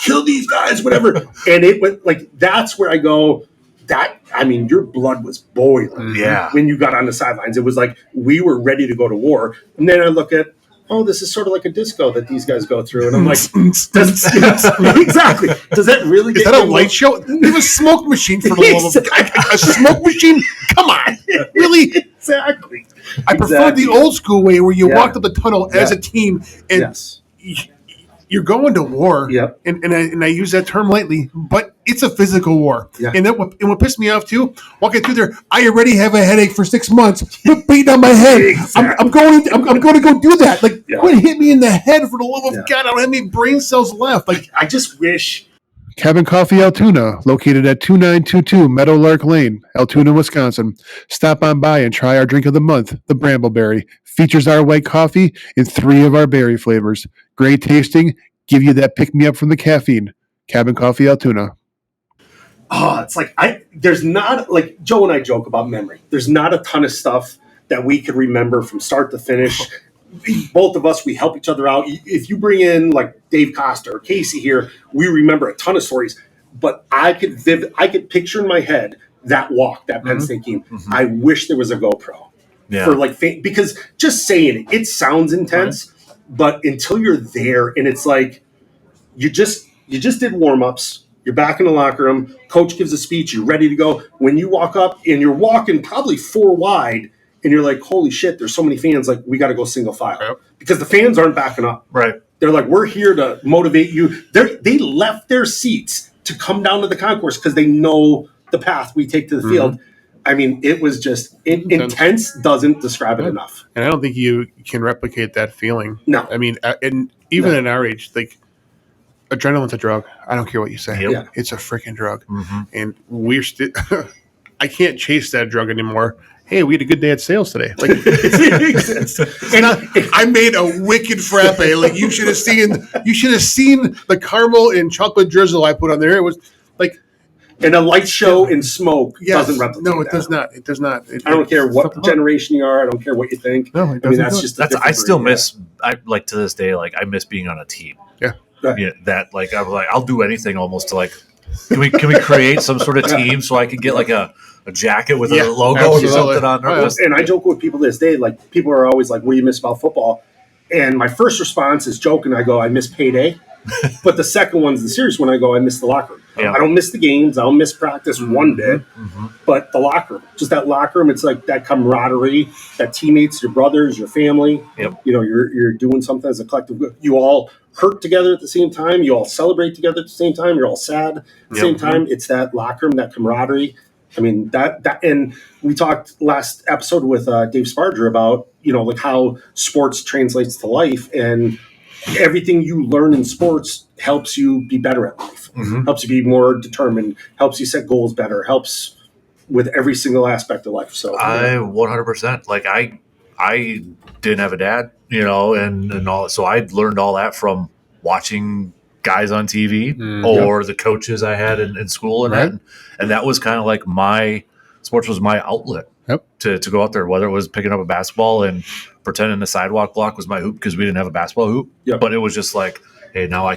kill these guys, whatever. And it went like, that's where I go, your blood was boiling. Yeah. When you got on the sidelines, it was like we were ready to go to war. And then I look at, this is sort of like a disco that these guys go through. And I'm like, exactly. Does that really Is that a light show? They have a smoke machine for the love of God. A smoke machine? Come on. Really? Exactly. I prefer the old school way where you walked up the tunnel as a team and you're going to war. Yep. And I use that term lightly, but it's a physical war. Yeah. And what pissed me off too, walking through there, I already have a headache for 6 months. Quit beating on my head. Exactly. I'm going to go do that. Like, quit hit me in the head for the love of God. I don't have any brain cells left. Like, I just wish. Cabin Coffee Altoona, located at 2922 Meadowlark Lane, Altoona, Wisconsin. Stop on by and try our drink of the month, the Brambleberry. Features our white coffee in 3 of our berry flavors. Great tasting, give you that pick-me-up from the caffeine. Cabin Coffee Altoona. It's like there's not, like Joe and I joke about memory. There's not a ton of stuff that we could remember from start to finish. Both of us, we help each other out. If you bring in like Dave Kasper or Casey here, we remember a ton of stories. But I could picture in my head that walk, that Penn State game. Mm-hmm. I wish there was a GoPro for because just saying it sounds intense, but until you're there and it's like you just did warm-ups. You're back in the locker room. Coach gives a speech. You're ready to go. When you walk up and you're walking probably 4 wide, and you're like, holy shit, there's so many fans. Like, we got to go single file because the fans aren't backing up. Right. They're like, we're here to motivate you. They left their seats to come down to the concourse because they know the path we take to the field. I mean, it was just intense. Doesn't describe it enough. And I don't think you can replicate that feeling. No. I mean, and even in our age, like, adrenaline's a drug. I don't care what you say. Yep. It's a freaking drug. Mm-hmm. And we're still I can't chase that drug anymore. Hey, we had a good day at sales today. Like, and I made a wicked frappe. Like, you should have seen the caramel and chocolate drizzle I put on there. It was like, and a light show in smoke doesn't replicate. No, it does not. It does not. I don't care what generation you are. I don't care what you think. No, I mean, that's just. I still miss. I like to this day. Like, I miss being on a team. Yeah. Yeah, that like I was like, I'll do anything almost to like. Can we create some sort of team so I can get like a jacket with a logo or something on there? And I joke with people this day. Like, people are always like, "What do you miss about football?" And my first response is joking. I go, "I miss payday." But the second one's the serious one. I go, "I miss the locker room." Yeah. I don't miss the games. I don't miss practice one bit. Mm-hmm. But the locker room, just that locker room, it's like that camaraderie, that teammates, your brothers, your family. Yep. You're doing something as a collective. You all hurt together at the same time. You all celebrate together at the same time. You're all sad at the same time. It's that locker room, that camaraderie. I mean, that, and we talked last episode with Dave Sparger about, like how sports translates to life, and everything you learn in sports helps you be better at life, helps you be more determined, helps you set goals better, helps with every single aspect of life. So I 100%, like I didn't have a dad, and all, so I learned all that from watching guys on TV or the coaches I had in school and that, and that was kind of like sports was my outlet to go out there, whether it was picking up a basketball and pretending the sidewalk block was my hoop because we didn't have a basketball hoop, but it was just like, hey, now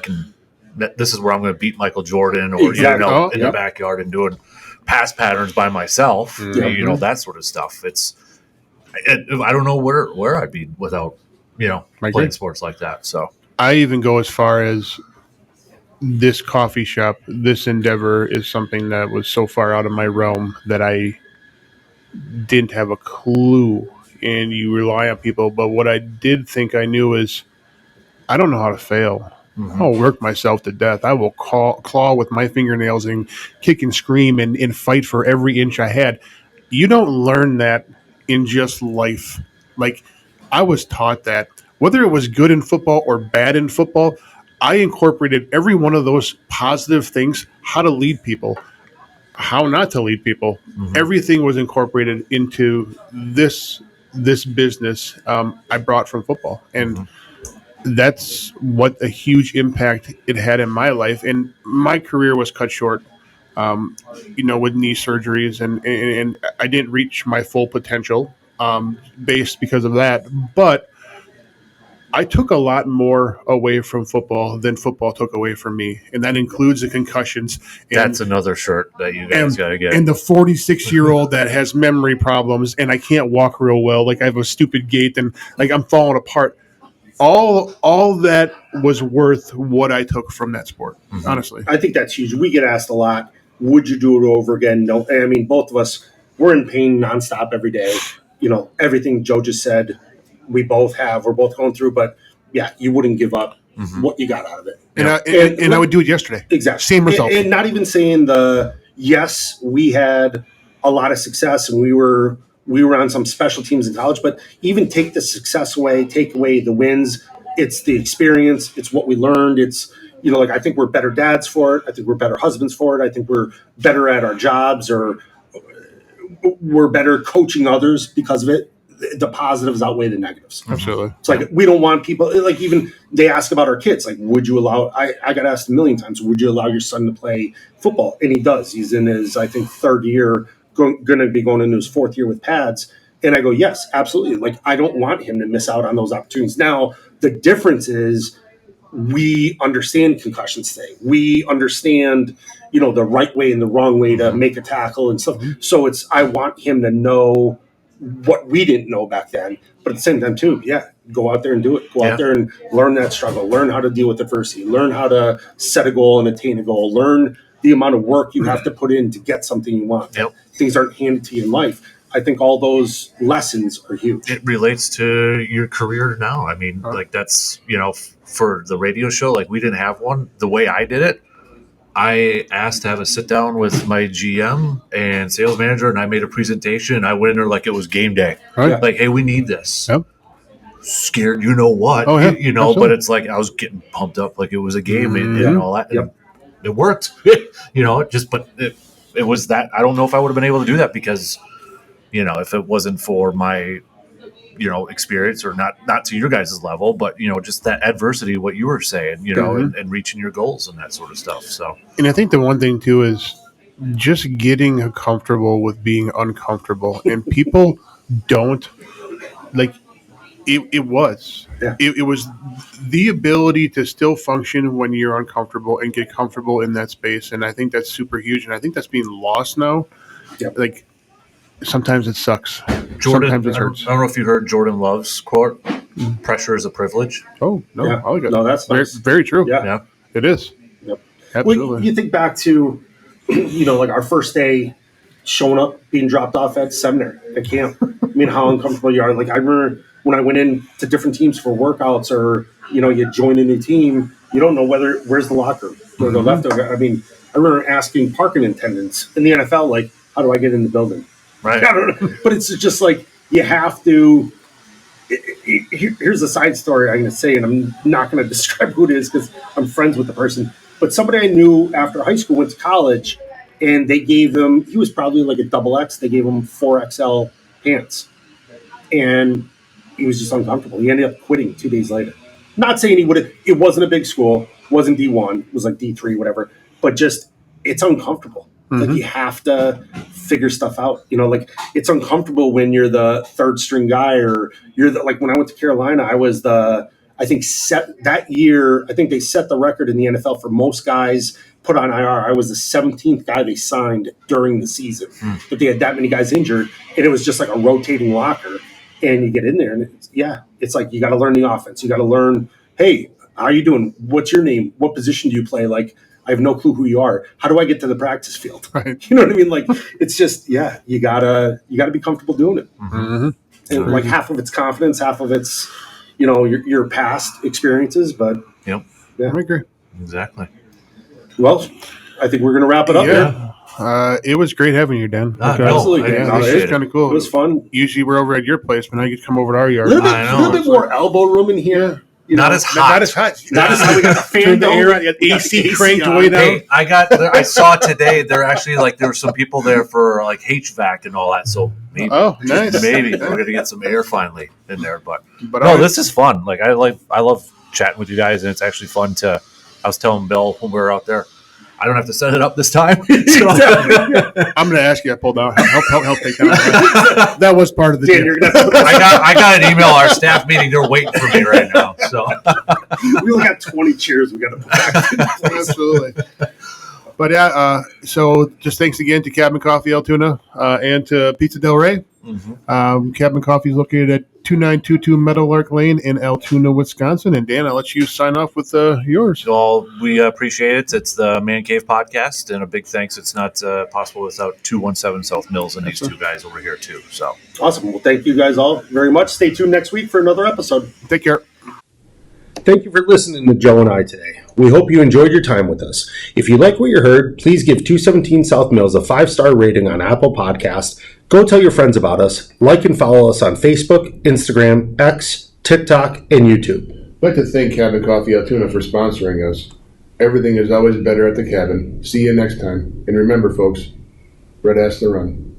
this is where I'm going to beat Michael Jordan or in the backyard and doing pass patterns by myself, that sort of stuff. I don't know where I'd be without playing sports like that. So I even go as far as this coffee shop, this endeavor is something that was so far out of my realm that I didn't have a clue, and you rely on people. But what I did think I knew is I don't know how to fail. I'll work myself to death. I will claw with my fingernails and kick and scream and fight for every inch I had. You don't learn that in just life. Like, I was taught that whether it was good in football or bad in football, I incorporated every one of those positive things, how to lead people, how not to lead people. Everything was incorporated into this business I brought from football. And that's what a huge impact it had in my life. And my career was cut short, with knee surgeries, and I didn't reach my full potential. based because of that. But I took a lot more away from football than football took away from me, and that includes the concussions. And, That's another shirt that you guys got to get. And the 46-year-old that has memory problems, and I can't walk real well. Like I have a stupid gait, and like I'm falling apart. All that was worth what I took from that sport. Honestly, I think that's huge. We get asked a lot, would you do it over again? No. I mean, both of us, we're in pain nonstop every day. Everything Joe just said, we're both going through, but yeah, you wouldn't give up what you got out of it. And I would do it yesterday. Exactly. Same result. And not even saying yes, we had a lot of success and we were on some special teams in college, but even take the success away, take away the wins. It's the experience. It's what we learned. It's, I think we're better dads for it. I think we're better husbands for it. I think we're better at our jobs, or we're better coaching others because of it. The positives outweigh the negatives. Absolutely. It's like, we don't want people, like, even they ask about our kids, like, would you allow, I got asked a million times, would you allow your son to play football? And he does. He's in his, I think, third year, going to be going into his fourth year with pads. And I go, yes, absolutely. Like, I don't want him to miss out on those opportunities. Now, the difference is we understand concussions today. We understand, the right way and the wrong way to make a tackle and stuff. So I want him to know what we didn't know back then. But at the same time, too, go out there and do it. Go out there and learn that struggle. Learn how to deal with adversity. Learn how to set a goal and attain a goal. Learn the amount of work you have to put in to get something you want. Yep. Things aren't handed to you in life. I think all those lessons are huge. It relates to your career now. I mean, like that's, for the radio show, like we didn't have one. The way I did it, I asked to have a sit down with my GM and sales manager, and I made a presentation. I went in there like it was game day. Right. Like, hey, we need this. Yep. Scared, you know what? Oh, yeah. Absolutely. But it's like I was getting pumped up like it was a game and all that. Yep. It worked. But it was that. I don't know if I would have been able to do that because, if it wasn't for my, experience, or not to your guys' level, but, just that adversity, what you were saying, and reaching your goals and that sort of stuff. So, and I think the one thing too is just getting comfortable with being uncomfortable, and people don't like it. It was the ability to still function when you're uncomfortable and get comfortable in that space. And I think that's super huge. And I think that's being lost now. Yep. Like, sometimes it sucks. Jordan, Sometimes it hurts. I don't know if you heard Jordan Love's quote, pressure is a privilege. Oh, no. Yeah. I like it. No, that's very, nice. very true. Yeah. It is. Yep. Absolutely. Well, you think back to, like our first day showing up, being dropped off at seminary, at camp. I mean, how uncomfortable you are. Like, I remember when I went in to different teams for workouts, or, you join a new team, you don't know where's the locker room, or the left over. I mean, I remember asking parking attendants in the NFL, like, how do I get in the building? Right. I don't know. But it's just like, you have to. Here's a side story I'm going to say, and I'm not going to describe who it is because I'm friends with the person. But somebody I knew after high school went to college, and they gave him, he was probably like a double X, they gave him 4XL pants. And he was just uncomfortable. He ended up quitting 2 days later. Not saying he would have, it wasn't a big school, wasn't D1, it was like D3, whatever. But just, it's uncomfortable. Like, you have to figure stuff out. Like, it's uncomfortable when you're the third string guy, or you're like, when I went to Carolina, I was that year, I think they set the record in the NFL for most guys put on IR. I was the 17th guy they signed during the season, but they had that many guys injured, and it was just like a rotating locker. And you get in there, and it's like, you got to learn the offense. You got to learn, hey, how are you doing? What's your name? What position do you play? Like, I have no clue who you are. How do I get to the practice field? Right. You know what I mean? Like, it's just, you gotta be comfortable doing it. Mm-hmm. And like, half of it's confidence, half of it's, your past experiences. But Yep. Yeah, I agree. Exactly. Well, I think we're gonna wrap it up here. It was great having you, Dan. Absolutely. Yeah, No, it was kind of cool. It was fun. Usually we're over at your place, but now you get to come over to our A yard. little bit more elbow room in here. Not as hot. Not as hot. Not as hot. We got the fan Turned the going. air on. You got the AC cranked on. way down. Hey, I saw today. There actually there were some people there for like HVAC and all that. So maybe, Oh, nice. maybe we're gonna get some air finally in there. But But no, this is fun. Like I love chatting with you guys, and it's actually fun to. I was telling Bill when we were out there, I don't have to set it up this time. I'm going to ask you. I pulled out. Help take that. That was part of the deal. I got an email. Our staff meeting. They're waiting for me right now. So we only got 20 chairs. We got to put back. Absolutely. But yeah, so just thanks again to Cabin Coffee Altoona and to Pizza Del Rey. Mm-hmm. Cabin Coffee is located at 2922 Meadowlark Lane in Altoona, Wisconsin. And Dan, I'll let you sign off with yours. Well, we appreciate it. It's the Man Cave Podcast, and a big thanks. It's not possible without 217 South Mills and these two guys over here too. So awesome. Well, thank you guys all very much. Stay tuned next week for another episode. Take care. Thank you for listening to Joe and I today. We hope you enjoyed your time with us. If you like what you heard, please give 217 South Mills a 5-star rating on Apple Podcasts. Go tell your friends about us. Like and follow us on Facebook, Instagram, X, TikTok, and YouTube. I'd like to thank Cabin Coffee Altoona for sponsoring us. Everything is always better at the cabin. See you next time. And remember, folks, Red has to run.